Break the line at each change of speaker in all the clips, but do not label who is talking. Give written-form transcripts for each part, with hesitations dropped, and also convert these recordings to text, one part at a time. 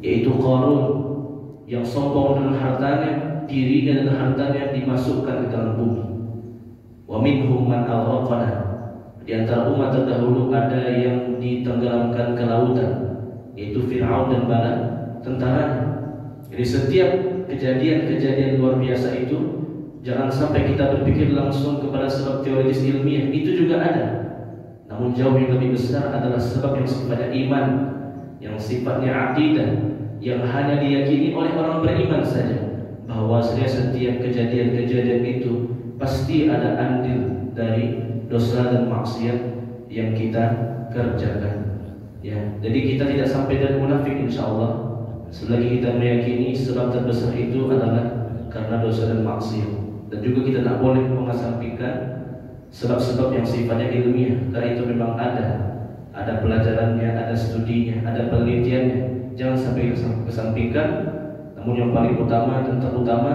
yaitu Qarun yang sombong dengan hartanya, dirinya dan hartanya dimasukkan ke dalam bumi. Wa minhum man aghraqna, di antara umat terdahulu ada yang ditenggelamkan ke lautan, yaitu Fir'aun dan bala tentaranya. Jadi setiap kejadian-kejadian luar biasa itu jangan sampai kita berpikir langsung kepada sebab teoritis ilmiah, itu juga ada. Namun jauh yang lebih besar adalah sebab yang sifatnya iman, yang sifatnya akidah, yang hanya diyakini oleh orang beriman saja, bahwa setiap kejadian-kejadian itu pasti ada andil dari dosa dan maksiat yang kita kerjakan. Ya, jadi kita tidak sampai dari munafik insyaallah selagi kita meyakini sebab terbesar itu adalah karena dosa dan maksiat. Dan juga kita tidak boleh mengesampingkan sebab-sebab yang sifatnya ilmiah, karena itu memang ada pelajarannya, ada studinya, ada penelitiannya. Jangan sampai kesampingkan. Namun yang paling utama dan terutama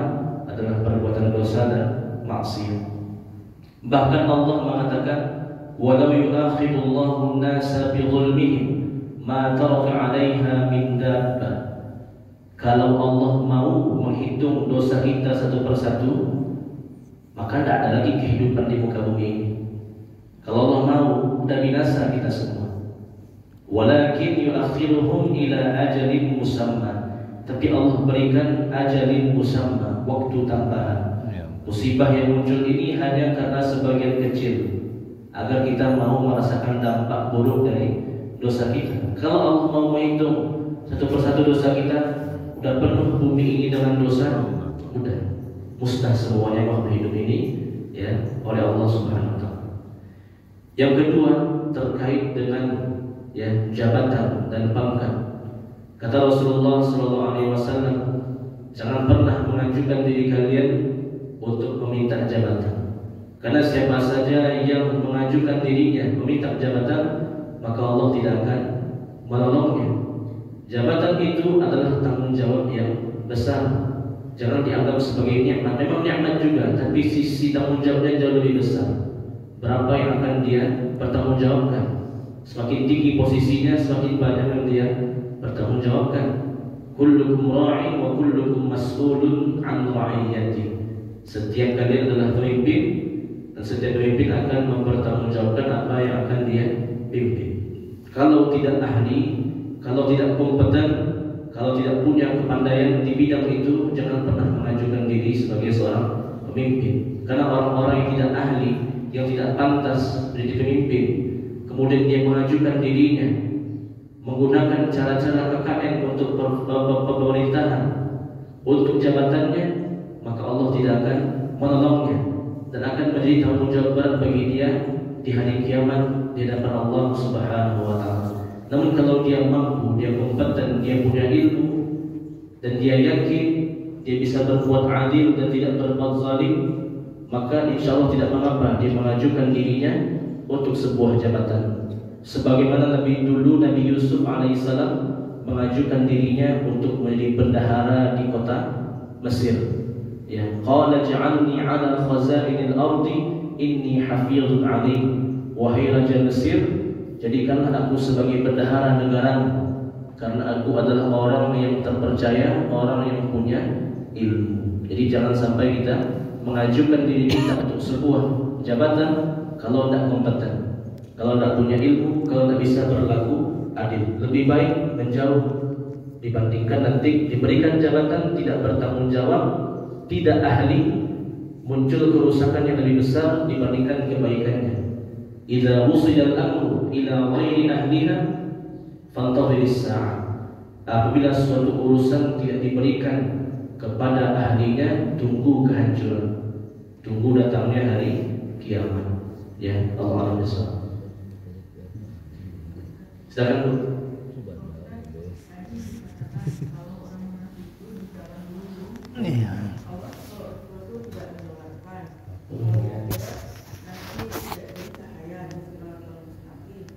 adalah perbuatan dosa dan maksiat. Bahkan Allah mengatakan, walau yu'akhidullahu an-nasa bi dhulmihim ma taraka 'alaiha min dabbah. Kalau Allah mau menghitung dosa kita satu persatu, maka tidak ada lagi kehidupan di muka bumi ini. Kalau Allah mau, udah binasa kita semua. Walakin yu'akhiruhum ila ajalin musamma. Tapi Allah berikan ajalin musamma, waktu tambahan. Musibah yang muncul ini hanya karena sebagian kecil, agar kita mau merasakan dampak buruk dari dosa kita. Kalau Allah mau menghitung satu persatu dosa kita, udah penuh bumi ini dengan dosa, udah musnah semuanya makhluk hidup ini ya oleh Allah Subhanahu wa taala. Yang kedua terkait dengan ya jabatan dan pangkat. Kata Rasulullah sallallahu alaihi wasallam, jangan pernah mengajukan diri kalian untuk meminta jabatan. Karena siapa saja yang mengajukan dirinya meminta jabatan, maka Allah tidak akan menolongnya. Jabatan itu adalah tanggung jawab yang besar. Jangan dianggap sebagai nikmat. Memang nikmat juga, tapi sisi tanggung jawabnya jauh lebih besar. Berapa yang akan dia pertanggungjawabkan? Semakin tinggi posisinya, semakin banyak yang dia pertanggungjawabkan. Kullukum ra'in wa kullukum mas'ulun 'an ra'iyati. Setiap kalian adalah pemimpin, dan setiap pemimpin akan mempertanggungjawabkan apa yang akan dia pimpin. Kalau tidak ahli, kalau tidak kompeten, kalau tidak punya kepandaian di bidang itu, jangan pernah mengajukan diri sebagai seorang pemimpin. Karena orang-orang yang tidak ahli, yang tidak pantas menjadi pemimpin, kemudian dia mengajukan dirinya menggunakan cara-cara KKN untuk pemerintahan, untuk jabatannya, maka Allah tidak akan menolongnya dan akan menjadi tanggung jawab berat bagi dia di hari kiamat di hadapan Allah Subhanahu wa taala. Namun kalau dia mampu, dia kompeten, dia punya ilmu, dan dia yakin dia bisa berbuat adil dan tidak berbuat zalim, maka insya Allah tidak mengapa dia mengajukan dirinya untuk sebuah jabatan. Sebagaimana Nabi Yusuf alaihissalam mengajukan dirinya untuk menjadi bendahara di kota Mesir. Ya, qala ja'alni 'ala khazainil ardi inni hafizun 'alim. Wahai raja Mesir, jadikanlah aku sebagai bendahara negaramu, karena aku adalah orang yang terpercaya, orang yang punya ilmu. Jadi jangan sampai kita mengajukan diri kita untuk sebuah jabatan kalau tidak kompeten, kalau tidak punya ilmu, kalau tidak bisa berlaku adil. Lebih baik menjauh dibandingkan nanti diberikan jabatan tidak bertanggung jawab, tidak ahli, muncul kerusakan yang lebih besar dibandingkan kebaikannya. Idza wusila al-amru ila ghairi ahliha fantadhiris sa'ah. Apabila suatu urusan tidak diberikan kepada ahlinya, tunggu kehancuran, tunggu datangnya hari kiamat. Ya, Allah Subhanahu. Silakan Bu. Iya.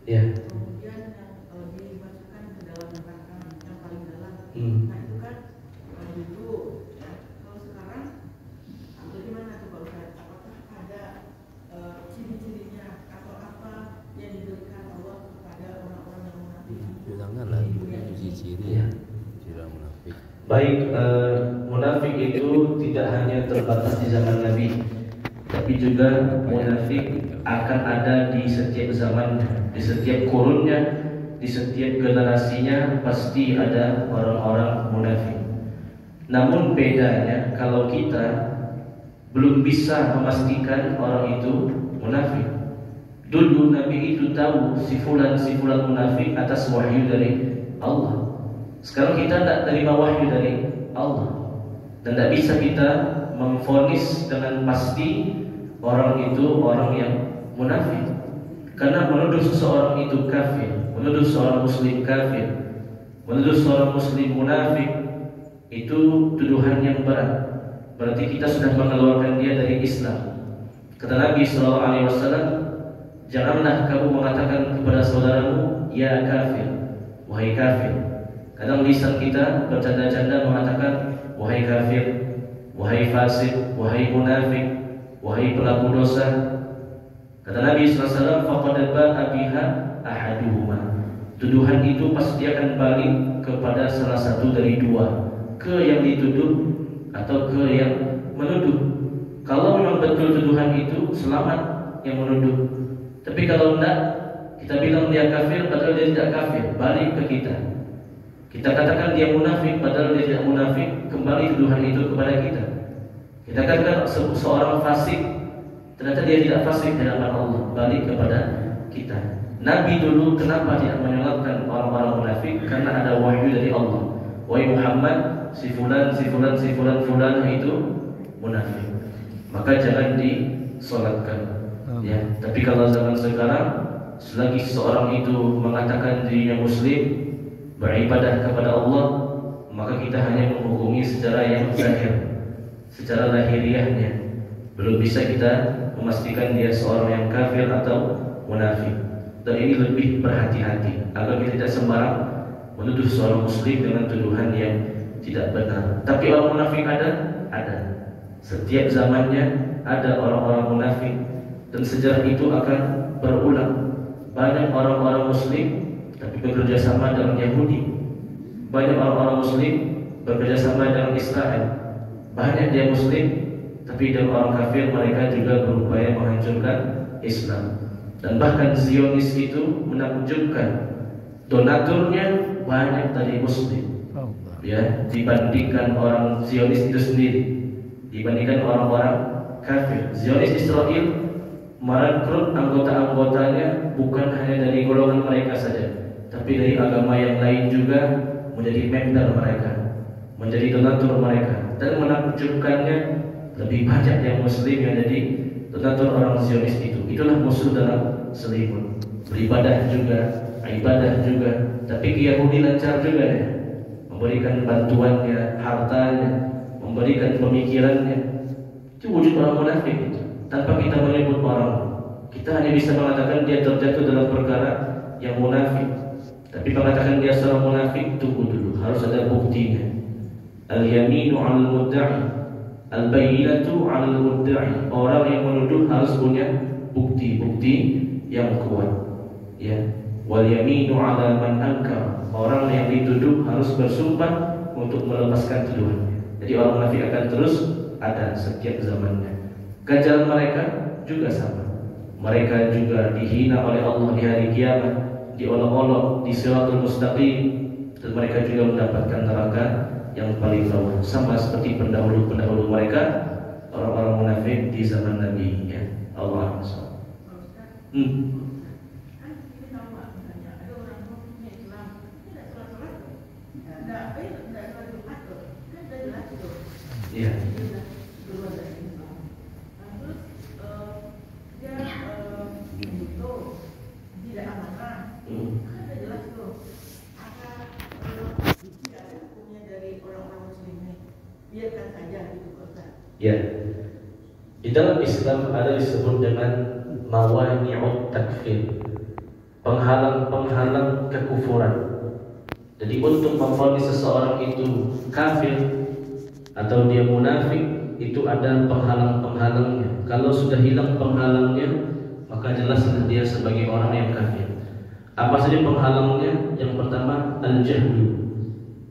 Ya.
Kemudian yang dimasukkan ke dalam neraka yang paling dalam. Nah itu kan dulu. Kalau sekarang bagaimana tuh Pak Ustaz? Apakah ada ciri-cirinya atau apa yang diberikan Allah kepada orang-orang yang munafik?
Janganlah ciri-ciri.
Ya. Baik, munafik itu tidak hanya terbatas di zaman Nabi, tapi juga munafik akan ada di setiap zamannya, di setiap kurunnya, di setiap generasinya pasti ada orang-orang munafik. Namun bedanya kalau kita belum bisa memastikan orang itu munafik. Dulu Nabi itu tahu si fulan munafik atas wahyu dari Allah. Sekarang kita tidak terima wahyu dari Allah, dan tidak bisa kita memvonis dengan pasti orang itu orang yang munafik. Karena menuduh seseorang itu kafir, menuduh seorang muslim kafir, menuduh seorang muslim munafik, itu tuduhan yang berat. Berarti kita sudah mengeluarkan dia dari Islam. Kata Nabi SAW, janganlah kamu mengatakan kepada saudaramu, ya kafir, wahai kafir. Kadang lisan kita bercanda-canda mengatakan wahai kafir, wahai fasik, wahai munafik, wahai pelaku dosa. Kata Nabi SAW, faqad ba'a biha ahaduhuma. Tuduhan itu pasti akan balik kepada salah satu dari dua, ke yang dituduh atau ke yang menuduh. Kalau memang betul tuduhan itu, selamat yang menuduh. Tapi kalau tidak, kita bilang dia kafir padahal dia tidak kafir, balik ke kita. Kita katakan dia munafik padahal dia tidak munafik, kembali tuduhan itu kepada kita. Kita katakan seorang fasik, ternyata dia tidak fasik di hadapan Allah, balik kepada kita. Nabi dulu kenapa tidak menyalahkan orang-orang munafik? Karena ada wahyu dari Allah. Wahai Muhammad, si fulan itu munafik, maka jangan disolatkan. Ya, tapi kalau zaman sekarang, selagi seorang itu mengatakan dirinya muslim, beribadah kepada Allah, maka kita hanya menghukumi secara yang zahir, secara lahiriahnya. Belum bisa kita memastikan dia seorang yang kafir atau munafik. Dan ini lebih berhati-hati agar kita tidak sembarang menuduh seorang muslim dengan tuduhan yang tidak benar. Tapi orang munafik ada. Setiap zamannya ada orang-orang munafik, dan sejarah itu akan berulang. Banyak orang-orang muslim tapi bekerja sama dengan Yahudi. Banyak orang-orang muslim bekerja sama dengan Israel. Banyak dia muslim tapi dengan orang kafir mereka juga berupaya menghancurkan Islam. Dan bahkan Zionis itu menakjubkan, donaturnya banyak dari muslim, ya, dibandingkan orang Zionis itu sendiri, dibandingkan orang-orang kafir. Zionis Israel merekrut anggota-anggotanya bukan hanya dari golongan mereka saja, tapi dari agama yang lain juga, menjadi member mereka, menjadi donatur mereka. Dan menakjubkannya, lebih banyak yang muslim yang jadi donatur orang Zionis itu. Itulah musuh dalam selimut. Beribadah juga, ibadah juga, tapi Yahudi lancar juga ya, memberikan bantuannya, hartanya, memberikan pemikirannya. Itu wujud orang munafik itu. Tanpa kita menyebut orang, kita hanya bisa mengatakan dia terjatuh dalam perkara yang munafik. Tapi mengatakan dia seorang munafik, tunggu dulu, harus ada buktinya. Al-yaminu 'alal mudda'i, al-bayyinatu 'alal mudda'i. Orang yang menuduh harus punya bukti-bukti yang kuat. Ya, wal yaminu 'ala man ankar. Orang yang dituduh harus bersumpah untuk melepaskan tuduhannya. Jadi orang munafik akan terus ada setiap zamannya. Ganjaran mereka juga sama. Mereka juga dihina oleh Allah di hari kiamat, diolok-olok di Siratul Mustaqim, dan mereka juga mendapatkan neraka yang paling bawah, sama seperti pendahulu-pendahulu mereka, orang-orang munafik di zaman Nabi. Ya, Allah SWT. Iya. Ya, di dalam Islam ada disebut dengan mawani'ut takfir, penghalang-penghalang kekufuran. Jadi untuk memvonis seseorang itu kafir atau dia munafik, itu ada penghalang-penghalangnya. Kalau sudah hilang penghalangnya, maka jelaslah dia sebagai orang yang kafir. Apa saja penghalangnya? Yang pertama, al-jahlu,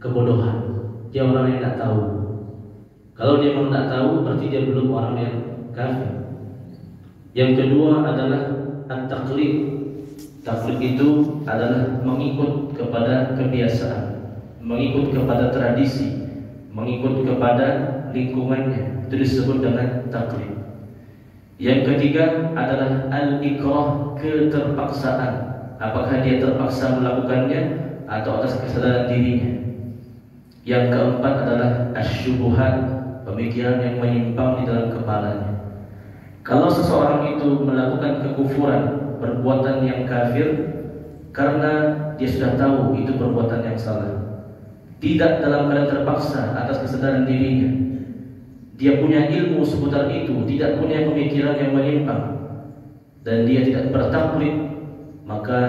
kebodohan. dia orang yang tidak tahu. Kalau dia memang tidak tahu, berarti dia belum orang yang kafir. Yang kedua adalah at-taqlid. Taklid itu adalah mengikut kepada kebiasaan, mengikut kepada tradisi, mengikut kepada lingkungannya. Itu disebut dengan taklid. Yang ketiga adalah al-ikrah, keterpaksaan. Apakah dia terpaksa melakukannya atau atas kesadaran dirinya. Yang keempat adalah asyubuhat, pemikiran yang menyimpang di dalam kepalanya. Kalau seseorang itu melakukan kekufuran, perbuatan yang kafir, karena dia sudah tahu itu perbuatan yang salah, tidak dalam keadaan terpaksa atas kesadaran dirinya, dia punya ilmu seputar itu, tidak punya pemikiran yang menyimpang, dan dia tidak bertaklid, maka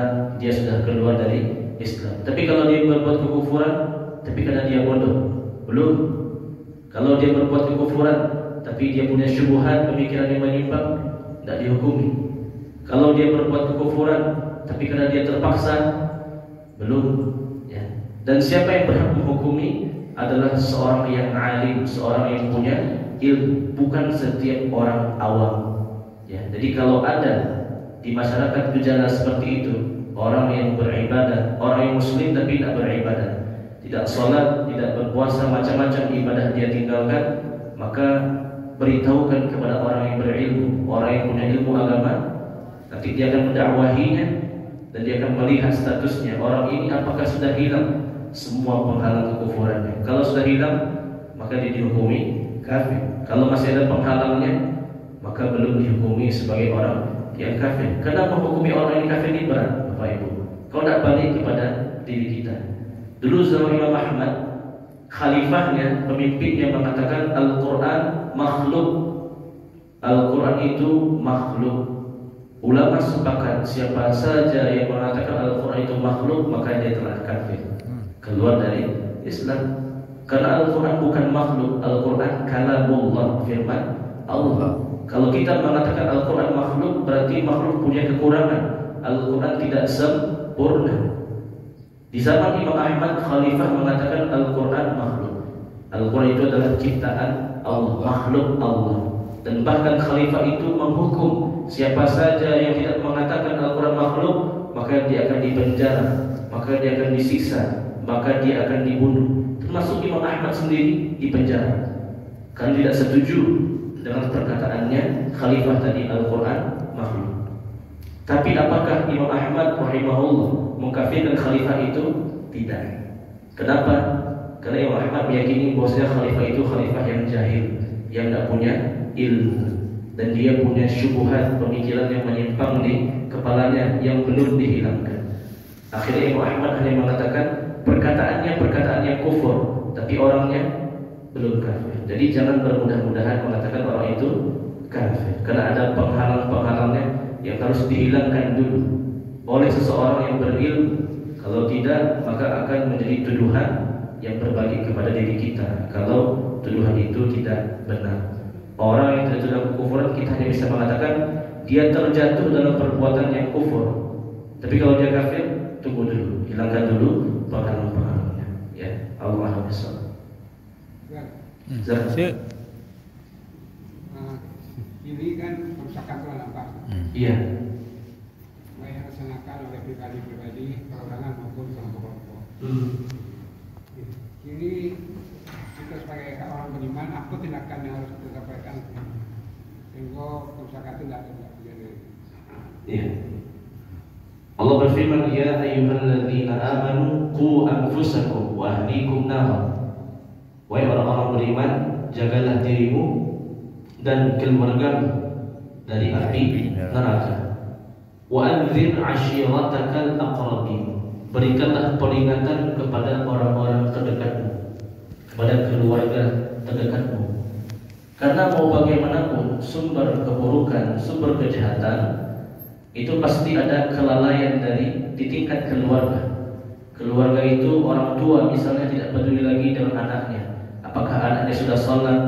dia sudah keluar dari Islam. Tapi kalau dia berbuat kekufuran, tapi karena dia bodoh, belum. Kalau dia berbuat kekufuran, tapi dia punya syubhat, pemikiran yang menyimpang, tidak dihukumi. Kalau dia berbuat kekufuran, tapi karena dia terpaksa, belum. Ya. Dan siapa yang berhak menghukumi adalah seorang yang alim, seorang yang punya ilmu, bukan setiap orang awam. Ya. Jadi kalau ada di masyarakat gejala seperti itu, orang yang beribadah, orang yang muslim tapi tidak beribadah, tidak sholat, tidak berpuasa, macam-macam ibadah dia tinggalkan, maka beritahukan kepada orang yang berilmu, orang yang punya ilmu agama. Nanti dia akan mendakwahinya dan dia akan melihat statusnya. Orang ini apakah sudah hilang semua penghalang kekufurannya. Kalau sudah hilang, maka dia dihukumi kafir. Kalau masih ada penghalangnya, maka belum dihukumi sebagai orang yang kafir. Karena menghukumi orang yang kafir ini berat, Bapak Ibu. Kalau tidak balik kepada diri kita. Dulu zaman Imam Ahmad, khalifahnya, pemimpinnya mengatakan Al-Quran makhluk. Al-Quran itu makhluk. Ulama sepakat siapa saja yang mengatakan Al-Quran itu makhluk, maka dia telah kafir, keluar dari Islam. Karena Al-Quran bukan makhluk, Al-Quran kalamullah, firman Allah. Kalau kita mengatakan Al-Quran makhluk, berarti makhluk punya kekurangan. Al-Quran tidak sempurna. Di zaman Imam Ahmad, khalifah mengatakan Al-Quran makhluk. Al-Quran itu adalah ciptaan Allah, makhluk Allah. Dan bahkan khalifah itu menghukum siapa saja yang tidak mengatakan Al-Quran makhluk, maka dia akan dipenjara, maka dia akan disiksa, maka dia akan dibunuh. Termasuk Imam Ahmad sendiri dipenjara karena tidak setuju dengan perkataannya khalifah tadi Al-Quran makhluk. Tapi apakah Imam Ahmad rahimahullah mengkafirkan khalifah itu? Tidak. Kenapa? Karena Imam Ahmad meyakini bahwasanya khalifah itu khalifah yang jahil, yang tidak punya ilmu, dan dia punya syubhat, pemikiran yang menyimpang di kepalanya yang belum dihilangkan. Akhirnya Imam Ahmad hanya mengatakan perkataannya perkataan yang kufur, tapi orangnya belum kafir. Jadi jangan bermudah-mudahan mengatakan orang itu kafir, karena ada penghalang-penghalangnya yang harus dihilangkan dulu oleh seseorang yang berilmu. Kalau tidak, maka akan menjadi tuduhan yang berbalik kepada diri kita. Kalau tuduhan itu tidak benar, orang yang terjatuh dalam kekufuran, kita hanya bisa mengatakan dia terjatuh dalam perbuatan yang kufur. Tapi kalau dia kafir, tunggu dulu, hilangkan dulu penghalang-penghalangnya. Ya, Allah Subhanahu.
Ini kan kerusakan itu apa?
Iya.
Yang dilaksanakan oleh pribadi-pribadi, perorangan maupun kelompok-kelompok. Ini kita sebagai orang beriman, apa tindakan yang harus kita sampaikan sehingga kerusakan itu tidak terjadi?
Iya. Allah berfirman, ya ayyuhalladzina amanu qu anfusakum wa ahlikum nar. Wahai orang-orang beriman, jagalah dirimu dan keluargamu dari api neraka. Wa anzir ashiratakal aqrabin. Berikanlah peringatan kepada orang-orang terdekatmu, kepada keluarga terdekatmu. Karena mau bagaimanapun sumber keburukan, sumber kejahatan itu pasti ada kelalaian di tingkat keluarga. Keluarga itu orang tua misalnya tidak peduli lagi dengan anaknya. Apakah anaknya sudah sholat,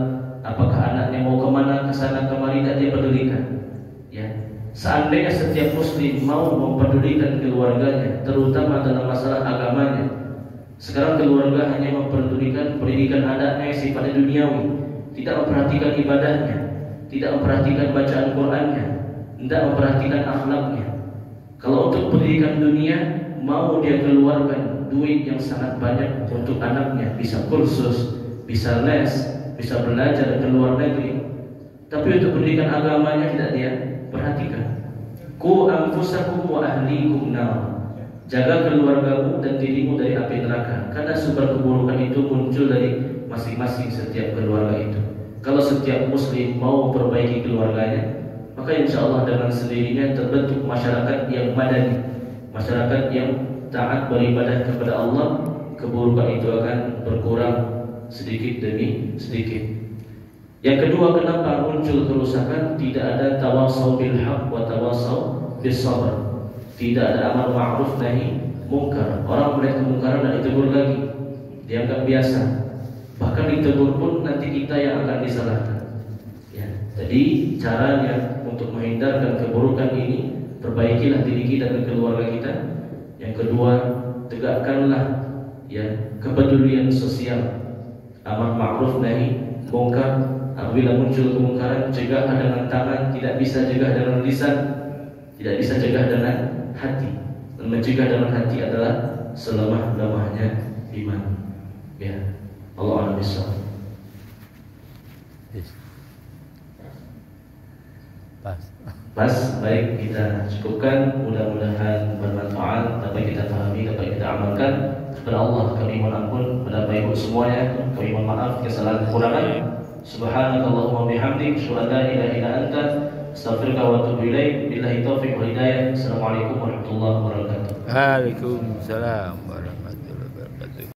apakah anaknya mau kemana, kesana kemari, tidak dia pedulikan. Ya. Seandainya setiap muslim mau mempedulikan keluarganya, terutama dalam masalah agamanya, sekarang keluarga hanya mempedulikan pendidikan anaknya sifatnya duniawi, tidak memperhatikan ibadahnya, tidak memperhatikan bacaan Qur'annya, tidak memperhatikan akhlaknya. Kalau untuk pendidikan dunia, mau dia keluarkan duit yang sangat banyak untuk anaknya, bisa kursus, bisa les, bisa belajar ke luar negeri. Tapi untuk pendidikan agamanya tidak dia perhatikan. Qu anfusakum wa ahlikum nar. Jaga keluargamu dan dirimu dari api neraka. Karena sumber keburukan itu muncul dari masing-masing setiap keluarga itu. Kalau setiap muslim mau memperbaiki keluarganya, maka insya Allah dengan sendirinya terbentuk masyarakat yang madani, masyarakat yang taat beribadah kepada Allah. Keburukan itu akan berkurang sedikit demi sedikit. Yang kedua, kenapa muncul kerusakan? Tidak ada tawasau bil haq wa tawasau bis sabr. Tidak ada amar ma'ruf nahi mungkar. Orang melihat kemungkaran dan ditegur lagi, dianggap biasa. Bahkan ditegur pun nanti kita yang akan disalahkan. Ya. Jadi caranya untuk menghindarkan keburukan ini, perbaikilah diri kita dan keluarga kita. Yang kedua, tegakkanlah kepedulian sosial, amar ma'ruf nahi mungkar. Apabila muncul kemungkaran, cegah dengan tangan, tidak bisa cegah dengan lisan, tidak bisa cegah dengan hati. Dan mencegah dengan hati adalah selemah-lemahnya iman. Ya, Allah a'lam bishawab. Pas, baik, kita cukupkan. Mudah-mudahan bermanfaat, dapat kita pahami, dapat kita amalkan. Kepada Allah kami mohon ampun, kepada Bapak Ibu semuanya kami mohon maaf kesalahan kekurangan. Subhanakallahumma bihamdik, asyhadu an la ilaha illa anta, astaghfiruka wa atubu ilaik. Billahi taufiq wal hidayah. Assalamualaikum warahmatullahi wabarakatuh.
Waalaikumsalam warahmatullahi wabarakatuh.